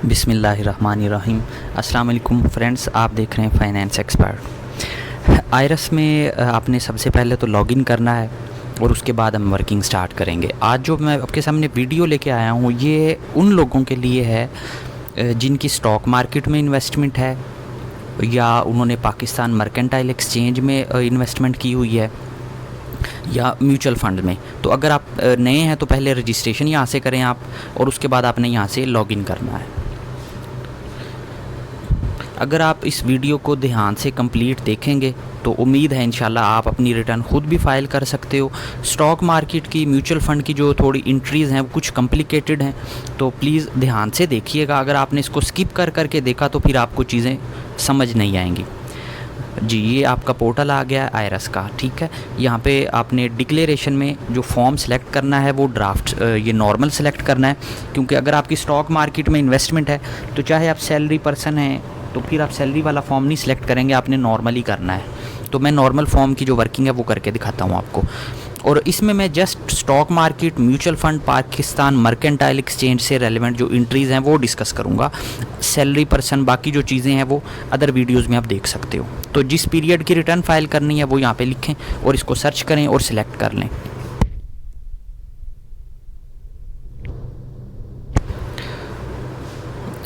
बिस्मिल्लाहिर्रहमानिर्रहीम। अस्सलाम वालेकुम फ्रेंड्स, आप देख रहे हैं फाइनेंस एक्सपर्ट। आयरस में आपने सबसे पहले तो लॉगिन करना है और उसके बाद हम वर्किंग स्टार्ट करेंगे। आज जो मैं आपके सामने वीडियो लेके आया हूँ ये उन लोगों के लिए है जिनकी स्टॉक मार्केट में इन्वेस्टमेंट है या उन्होंने पाकिस्तान मर्केंटाइल एक्सचेंज में इन्वेस्टमेंट की हुई है या म्यूचुअल फ़ंड में। तो अगर आप नए हैं तो पहले रजिस्ट्रेशन यहाँ से करें आप, और उसके बाद आपने यहाँ से लॉगिन करना है। अगर आप इस वीडियो को ध्यान से कंप्लीट देखेंगे तो उम्मीद है इंशाल्लाह आप अपनी रिटर्न खुद भी फाइल कर सकते हो। स्टॉक मार्केट की, म्यूचुअल फ़ंड की जो थोड़ी एंट्रीज़ हैं वो कुछ कॉम्प्लिकेटेड हैं, तो प्लीज़ ध्यान से देखिएगा। अगर आपने इसको स्किप करके देखा तो फिर आपको चीज़ें समझ नहीं आएंगी। जी, ये आपका पोर्टल आ गया आयरस का, ठीक है। यहाँ पे आपने डिक्लेरेशन में जो फॉर्म सेलेक्ट करना है वो ड्राफ्ट ये नॉर्मल सेलेक्ट करना है, क्योंकि अगर आपकी स्टॉक मार्केट में इन्वेस्टमेंट है तो चाहे आप सैलरी पर्सन हैं तो फिर आप सैलरी वाला फॉर्म नहीं सिलेक्ट करेंगे, आपने नॉर्मल ही करना है। तो मैं नॉर्मल फॉर्म की जो वर्किंग है वो करके दिखाता हूँ आपको। और इसमें मैं just stock market, mutual fund, Pakistan mercantile exchange से रेलेवेंट जो एंट्रीज़ हैं वो डिस्कस करूँगा। सैलरी पर्सन, बाकी जो चीज़ें हैं वो अदर वीडियोज़ में आप देख सकते हो। तो जिस पीरियड की रिटर्न फाइल करनी है वो यहाँ पे लिखें और इसको सर्च करें और सिलेक्ट कर लें।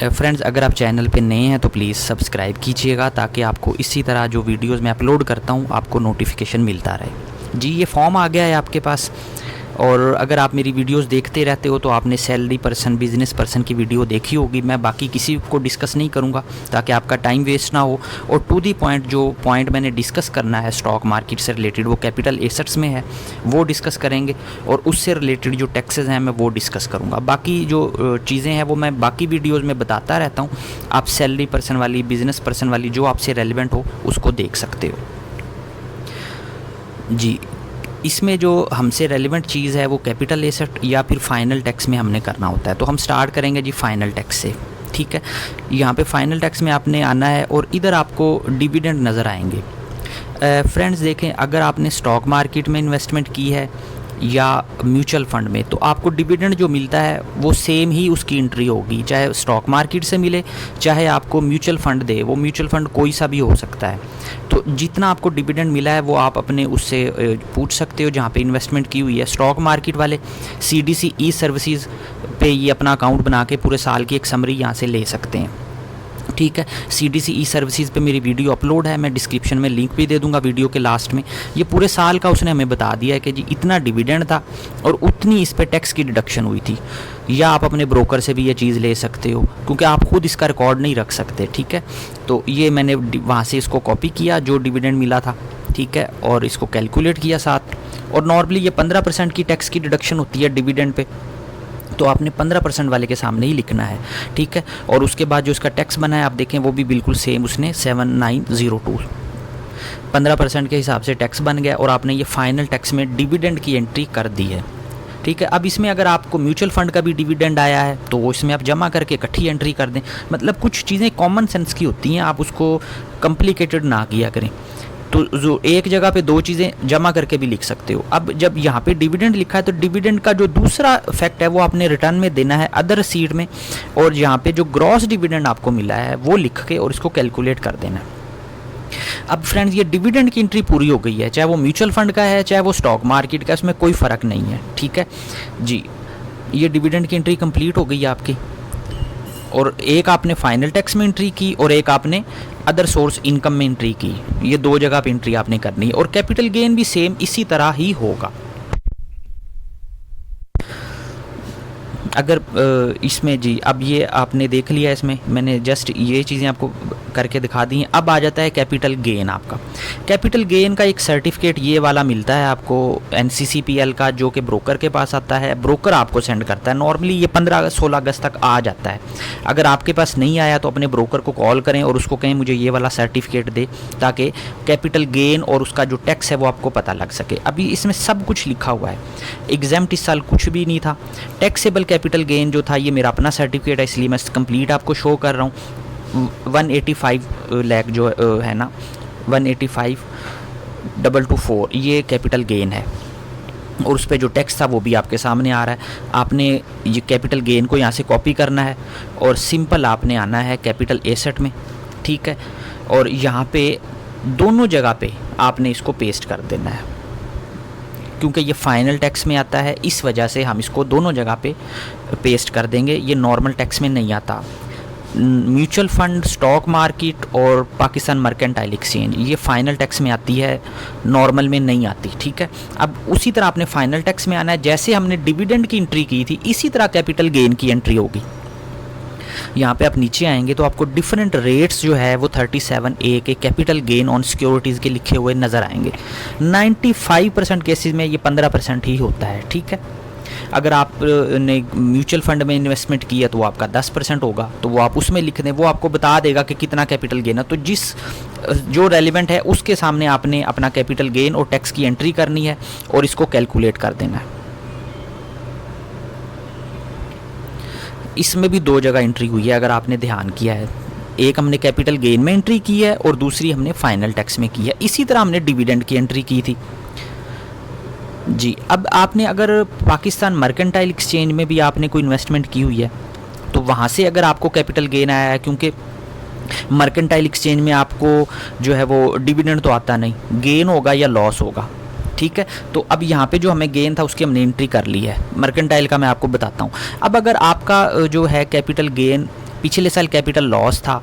फ्रेंड्स, अगर आप चैनल पे नए हैं तो प्लीज़ सब्सक्राइब कीजिएगा ताकि आपको इसी तरह जो वीडियोज़ मैं अपलोड करता हूँ आपको नोटिफिकेशन मिलता रहे। जी, ये फॉर्म आ गया है आपके पास, और अगर आप मेरी वीडियोस देखते रहते हो तो आपने सैलरी पर्सन, बिज़नेस पर्सन की वीडियो देखी होगी। मैं बाकी किसी को डिस्कस नहीं करूँगा ताकि आपका टाइम वेस्ट ना हो, और टू दी पॉइंट जो पॉइंट मैंने डिस्कस करना है स्टॉक मार्केट से रिलेटेड वो कैपिटल एसेट्स में है, वो डिस्कस करेंगे, और उससे रिलेटेड जो टैक्सेस हैं मैं वो डिस्कस करूँगा। बाकी जो चीज़ें हैं वो मैं बाकी वीडियोज़ में बताता रहता हूँ। आप सैलरी पर्सन वाली, बिज़नेस पर्सन वाली जो आपसे रेलिवेंट हो उसको देख सकते हो। जी, इसमें जो हमसे रेलिवेंट चीज़ है वो कैपिटल एसेट या फिर फाइनल टैक्स में हमने करना होता है। तो हम स्टार्ट करेंगे जी फाइनल टैक्स से, ठीक है। यहाँ पे फाइनल टैक्स में आपने आना है और इधर आपको डिविडेंड नज़र आएंगे। फ्रेंड्स देखें, अगर आपने स्टॉक मार्केट में इन्वेस्टमेंट की है या म्यूचुअल फ़ंड में तो आपको डिविडेंड जो मिलता है वो सेम ही उसकी एंट्री होगी, चाहे स्टॉक मार्केट से मिले चाहे आपको म्यूचुअल फ़ंड दे। वो म्यूचुअल फ़ंड कोई सा भी हो सकता है। तो जितना आपको डिविडेंड मिला है वो आप अपने उससे पूछ सकते हो जहाँ पे इन्वेस्टमेंट की हुई है। स्टॉक मार्केट वाले CDC ई सर्विसेज पे ये अपना अकाउंट बना के पूरे साल की एक समरी यहाँ से ले सकते हैं, ठीक है। CDC ई सर्विसेज पे मेरी वीडियो अपलोड है, मैं डिस्क्रिप्शन में लिंक भी दे दूंगा वीडियो के लास्ट में। ये पूरे साल का उसने हमें बता दिया है कि जी इतना डिविडेंड था और उतनी इस पे टैक्स की डिडक्शन हुई थी। या आप अपने ब्रोकर से भी ये चीज़ ले सकते हो क्योंकि आप खुद इसका रिकॉर्ड नहीं रख सकते, ठीक है। तो ये मैंने वहाँ से इसको कॉपी किया जो डिविडेंड मिला था, ठीक है, और इसको कैलकुलेट किया साथ। और नॉर्मली ये 15% की टैक्स की डिडक्शन होती है डिविडेंड पे, तो आपने 15% वाले के सामने ही लिखना है, ठीक है। और उसके बाद जो इसका टैक्स बना है आप देखें वो भी बिल्कुल सेम उसने 7902 15% के हिसाब से टैक्स बन गया और आपने ये फाइनल टैक्स में डिविडेंड की एंट्री कर दी है, ठीक है। अब इसमें अगर आपको म्यूचुअल फ़ंड का भी डिविडेंड आया है तो वो इसमें आप जमा करके इकट्ठी एंट्री कर दें। मतलब कुछ चीज़ें कॉमन सेंस की होती हैं, आप उसको कॉम्प्लिकेटेड ना किया करें। तो जो एक जगह पे दो चीज़ें जमा करके भी लिख सकते हो। अब जब यहाँ पे डिविडेंड लिखा है तो डिविडेंड का जो दूसरा फैक्ट है वो आपने रिटर्न में देना है अदर सीट में, और यहाँ पे जो ग्रॉस डिविडेंड आपको मिला है वो लिख के और इसको कैलकुलेट कर देना है। अब फ्रेंड्स, ये डिविडेंड की एंट्री पूरी हो गई है, चाहे वो म्यूचुअल फंड का है चाहे वो स्टॉक मार्केट का, इसमें कोई फ़र्क नहीं है, ठीक है जी। ये डिविडेंड की एंट्री कंप्लीट हो गई है आपकी, और एक आपने फाइनल टैक्स में एंट्री की और एक आपने अदर सोर्स इनकम में एंट्री की। ये दो जगह पे एंट्री आपने करनी है, और कैपिटल गेन भी सेम इसी तरह ही होगा। अगर इसमें जी, अब ये आपने देख लिया, इसमें मैंने जस्ट ये चीज़ें आपको करके दिखा दी हैं। अब आ जाता है कैपिटल गेन आपका। कैपिटल गेन का एक सर्टिफिकेट ये वाला मिलता है आपको NCCPL का, जो कि ब्रोकर के पास आता है, ब्रोकर आपको सेंड करता है। नॉर्मली ये 15-16 अगस्त तक आ जाता है। अगर आपके पास नहीं आया तो अपने ब्रोकर को कॉल करें और उसको कहें मुझे ये वाला सर्टिफिकेट दे, ताकि कैपिटल गेन और उसका जो टैक्स है वो आपको पता लग सके। अभी इसमें सब कुछ लिखा हुआ है, एग्जाम्प्ट इस साल कुछ भी नहीं था। टैक्सेबल कैपिटल गेन जो था ये मेरा अपना सर्टिफिकेट है, इसलिए मैं कंप्लीट आपको शो कर रहा हूँ। 185 लाख जो है ना, 185,224 ये कैपिटल गेन है। और उस पर जो टैक्स था वो भी आपके सामने आ रहा है। आपने ये कैपिटल गेन को यहाँ से कॉपी करना है और सिंपल आपने आना है कैपिटल एसेट में, ठीक है, और यहाँ पे दोनों जगह पे आपने इसको पेस्ट कर देना है। क्योंकि ये फाइनल टैक्स में आता है, इस वजह से हम इसको दोनों जगह पे पेस्ट कर देंगे। ये नॉर्मल टैक्स में नहीं आता। म्यूचुअल फंड, स्टॉक मार्केट और पाकिस्तान मर्केंटाइल एक्सचेंज ये फाइनल टैक्स में आती है, नॉर्मल में नहीं आती, ठीक है। अब उसी तरह आपने फाइनल टैक्स में आना है। जैसे हमने डिविडेंड की एंट्री की थी, इसी तरह कैपिटल गेन की एंट्री होगी। यहाँ पे आप नीचे आएंगे तो आपको डिफरेंट रेट्स जो है वो 37A के कैपिटल गेन ऑन सिक्योरिटीज़ के लिखे हुए नज़र आएंगे। 95% केसेस में ये 15% ही होता है, ठीक है। अगर आपने म्यूचुअल फंड में इन्वेस्टमेंट की है तो वो आपका 10% होगा, तो वो आप उसमें लिख दें, वो आपको बता देगा कि कितना कैपिटल गेन है। तो जो रेलिवेंट है उसके सामने आपने अपना कैपिटल गेन और टैक्स की एंट्री करनी है और इसको कैलकुलेट कर देना है। इसमें भी दो जगह एंट्री हुई है, अगर आपने ध्यान किया है। एक हमने कैपिटल गेन में एंट्री की है और दूसरी हमने फाइनल टैक्स में की है। इसी तरह हमने डिविडेंड की एंट्री की थी जी। अब आपने अगर पाकिस्तान मर्केंटाइल एक्सचेंज में भी आपने कोई इन्वेस्टमेंट की हुई है तो वहाँ से अगर आपको कैपिटल गेन आया है, क्योंकि मर्केंटाइल एक्सचेंज में आपको जो है वो डिविडेंड तो आता नहीं, गेन होगा या लॉस होगा, ठीक है। तो अब यहाँ पे जो हमें गेन था उसकी हमने एंट्री कर ली है। मर्केंटाइल का मैं आपको बताता हूँ। अब अगर आपका जो है कैपिटल गेन पिछले साल कैपिटल लॉस था,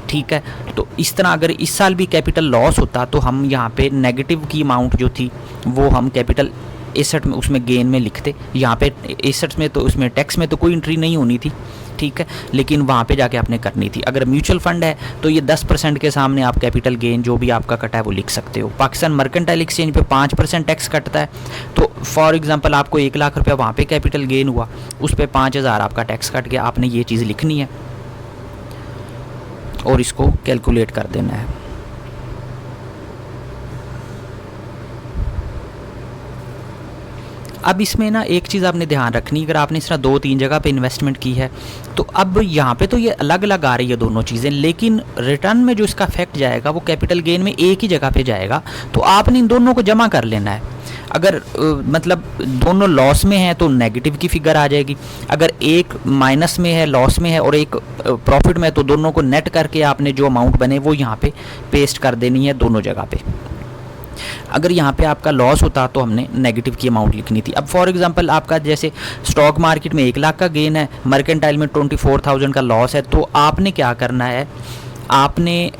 ठीक है, तो इस तरह अगर इस साल भी कैपिटल लॉस होता तो हम यहाँ पे नेगेटिव की अमाउंट जो थी वो हम कैपिटल एसेट में उसमें गेन में लिखते। यहाँ पे एसेट्स में तो उसमें टैक्स में तो कोई एंट्री नहीं होनी थी, ठीक है, लेकिन वहाँ पे जाके आपने करनी थी। अगर म्यूचुअल फंड है तो ये 10% के सामने आप कैपिटल गेन जो भी आपका कटा है वो लिख सकते हो। पाकिस्तान मर्केंटाइल एक्सचेंज पे 5% टैक्स कटता है, तो फॉर एग्जांपल आपको 1 लाख रुपया वहाँ पे कैपिटल गेन हुआ, उस पर 5000 आपका टैक्स कट गया। आपने ये चीज़ लिखनी है और इसको कैलकुलेट कर देना है। अब इसमें ना एक चीज़ आपने ध्यान रखनी, अगर आपने इस तरह 2-3 जगह पे इन्वेस्टमेंट की है तो अब यहाँ पे तो ये अलग अलग आ रही है दोनों चीज़ें, लेकिन रिटर्न में जो इसका इफेक्ट जाएगा वो कैपिटल गेन में एक ही जगह पे जाएगा। तो आपने इन दोनों को जमा कर लेना है। अगर मतलब दोनों लॉस में है तो नेगेटिव की फिगर आ जाएगी, अगर एक माइनस में है, लॉस में है, और एक प्रॉफिट में है, तो दोनों को नेट करके आपने जो अमाउंट बने वो यहाँ पे पेस्ट कर देनी है दोनों जगह पे। अगर यहाँ पे आपका लॉस होता तो हमने नेगेटिव की अमाउंट लिखनी थी। अब फॉर एग्जांपल आपका जैसे स्टॉक मार्केट में 1 लाख का गेन है, मर्केंटाइल में 24,000 का लॉस है, तो आपने क्या करना है, आपने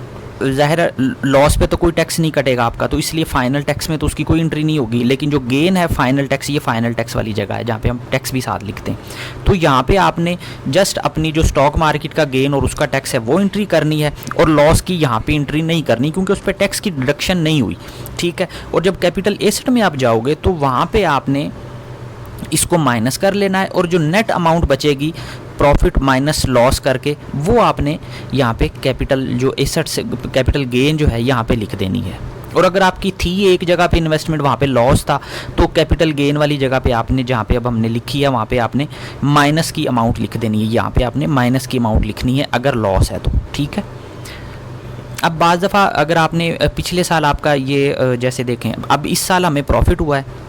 ज़ाहिर लॉस पे तो कोई टैक्स नहीं कटेगा आपका, तो इसलिए फाइनल टैक्स में तो उसकी कोई एंट्री नहीं होगी, लेकिन जो गेन है फाइनल टैक्स, ये फाइनल टैक्स वाली जगह है जहाँ पे हम टैक्स भी साथ लिखते हैं। तो यहाँ पे आपने जस्ट अपनी जो स्टॉक मार्केट का गेन और उसका टैक्स है वो एंट्री करनी है, और लॉस की यहाँ पे एंट्री नहीं करनी क्योंकि उस पर टैक्स की डिडक्शन नहीं हुई, ठीक है। और जब कैपिटल एसेट में आप जाओगे तो वहाँ पर आपने इसको माइनस कर लेना है, और जो नेट अमाउंट बचेगी प्रॉफिट माइनस लॉस करके वो आपने यहाँ पे कैपिटल जो एसेट से कैपिटल गेन जो है यहाँ पे लिख देनी है। और अगर आपकी थी एक जगह पे इन्वेस्टमेंट, वहाँ पे लॉस था, तो कैपिटल गेन वाली जगह पे आपने जहाँ पे अब हमने लिखी है वहाँ पे आपने माइनस की अमाउंट लिख देनी है। यहाँ पे आपने माइनस की अमाउंट लिखनी है अगर लॉस है तो, ठीक है। अब बाज़ दफ़ा अगर आपने पिछले साल आपका ये जैसे देखें, अब इस साल हमें प्रॉफिट हुआ है,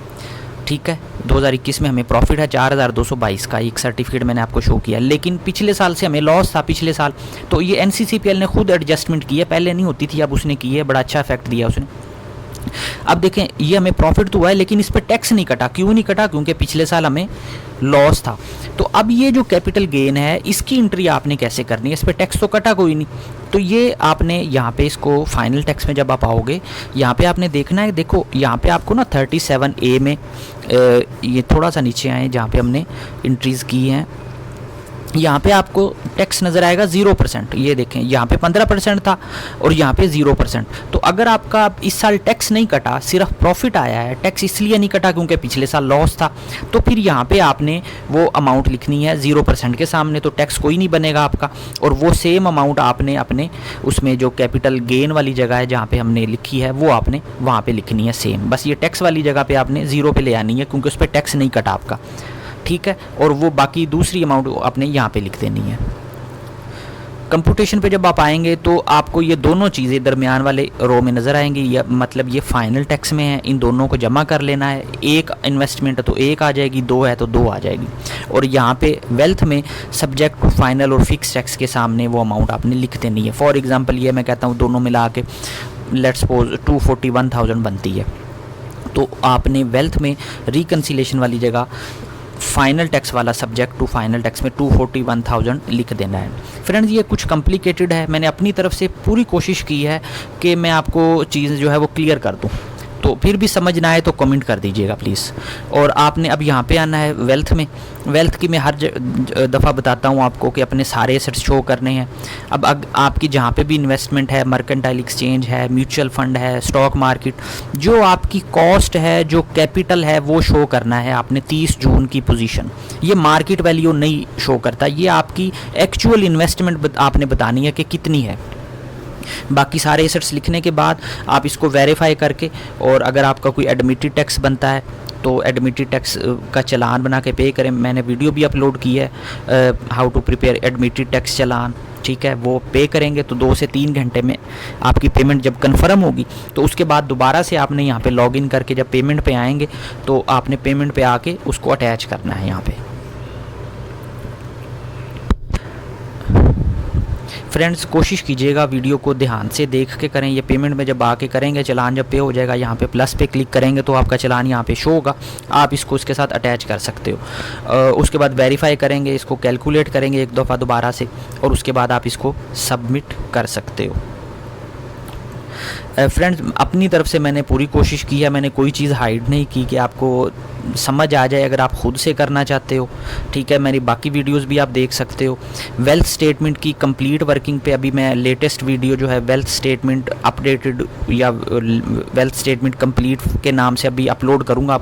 ठीक है, 2021 में हमें प्रॉफिट है 4222 का, एक सर्टिफिकेट मैंने आपको शो किया, लेकिन पिछले साल से हमें लॉस था पिछले साल, तो ये NCCPL ने खुद एडजस्टमेंट की है, पहले नहीं होती थी, अब उसने की है, बड़ा अच्छा इफेक्ट दिया उसने। अब देखें ये हमें प्रॉफिट तो हुआ है लेकिन इस पर टैक्स नहीं कटा। क्यों नहीं कटा? क्योंकि पिछले साल हमें लॉस था। तो अब ये जो कैपिटल गेन है इसकी एंट्री आपने कैसे करनी है? इस पर टैक्स तो कटा कोई नहीं, तो ये आपने यहाँ पे इसको फाइनल टैक्स में जब आप आओगे यहाँ पे आपने देखना है, देखो यहाँ पे आपको ना 37A में ये थोड़ा सा नीचे आए जहाँ पे हमने एंट्रीज़ की हैं, यहाँ पे आपको टैक्स नज़र आएगा 0%। ये देखें यहाँ पे 15% था और यहाँ पे 0%। तो अगर आपका इस साल टैक्स नहीं कटा, सिर्फ प्रॉफिट आया है, टैक्स इसलिए नहीं कटा क्योंकि पिछले साल लॉस था, तो फिर यहाँ पे आपने वो अमाउंट लिखनी है 0% के सामने, तो टैक्स कोई नहीं बनेगा आपका। और वो सेम अमाउंट आपने अपने उसमें जो कैपिटल गेन वाली जगह है जहाँ पे हमने लिखी है वो आपने वहाँ पे लिखनी है सेम, बस ये टैक्स वाली जगह पे आपने 0 पे ले आनी है क्योंकि उस पर टैक्स नहीं कटा आपका, ठीक है। और वो बाकी दूसरी अमाउंट आपने यहाँ पे लिख देनी है। कंप्यूटेशन पे जब आप आएंगे तो आपको ये दोनों चीज़ें दरमियान वाले रो में नज़र आएंगी, या मतलब ये फाइनल टैक्स में है, इन दोनों को जमा कर लेना है। एक इन्वेस्टमेंट है तो एक आ जाएगी, दो है तो दो आ जाएगी। और यहाँ पे वेल्थ में सब्जेक्ट टू फाइनल और फिक्स टैक्स के सामने वो अमाउंट आपने लिख देनी है। फॉर एग्जांपल ये मैं कहता हूँ दोनों मिला के लेट्स सपोज 241,000 बनती है, तो आपने वेल्थ में रिकन्सिलेशन वाली जगह फाइनल टैक्स वाला सब्जेक्ट टू फाइनल टैक्स में 241,000 लिख देना है। फ्रेंड्स ये कुछ कॉम्प्लिकेटेड है, मैंने अपनी तरफ से पूरी कोशिश की है कि मैं आपको चीज़ जो है वो क्लियर कर दूं, तो फिर भी समझ ना आए तो कमेंट कर दीजिएगा प्लीज़। और आपने अब यहाँ पे आना है वेल्थ में। वेल्थ की मैं हर दफ़ा बताता हूँ आपको कि अपने सारे एसेट्स शो करने हैं। अब आपकी जहाँ पे भी इन्वेस्टमेंट है, मर्केंटाइल एक्सचेंज है, म्यूचुअल फंड है, स्टॉक मार्केट, जो आपकी कॉस्ट है, जो कैपिटल है, वो शो करना है आपने 30 जून की पोजीशन। ये मार्केट वैल्यू नहीं शो करता, ये आपकी एक्चुअल इन्वेस्टमेंट आपने बतानी है कि कितनी है। बाकी सारे एसेट्स लिखने के बाद आप इसको वेरीफाई करके, और अगर आपका कोई एडमिटेड टैक्स बनता है तो एडमिटेड टैक्स का चालान बना के पे करें। मैंने वीडियो भी अपलोड की है how to prepare admitted tax चालान, ठीक है, वो पे करेंगे तो 2 से 3 घंटे में आपकी पेमेंट जब कंफर्म होगी तो उसके बाद दोबारा से आपने यहाँ पे लॉगिन करके जब पेमेंट पे आएंगे तो आपने पेमेंट पे आके उसको अटैच करना है यहाँ पे। फ्रेंड्स कोशिश कीजिएगा वीडियो को ध्यान से देख के करें। ये पेमेंट में जब आके करेंगे, चालान जब पे हो जाएगा, यहाँ पे प्लस पे क्लिक करेंगे तो आपका चालान यहाँ पे शो होगा, आप इसको उसके साथ अटैच कर सकते हो। उसके बाद वेरीफाई करेंगे, इसको कैलकुलेट करेंगे एक दफ़ा दोबारा से, और उसके बाद आप इसको सबमिट कर सकते हो। फ्रेंड्स अपनी तरफ से मैंने पूरी कोशिश की है, मैंने कोई चीज़ हाइड नहीं की कि आपको समझ आ जाए अगर आप खुद से करना चाहते हो, ठीक है। मेरी बाकी वीडियोस भी आप देख सकते हो। वेल्थ स्टेटमेंट की कंप्लीट वर्किंग पे अभी मैं लेटेस्ट वीडियो जो है वेल्थ स्टेटमेंट अपडेटेड या वेल्थ स्टेटमेंट कंप्लीट के नाम से अभी अपलोड करूँगा।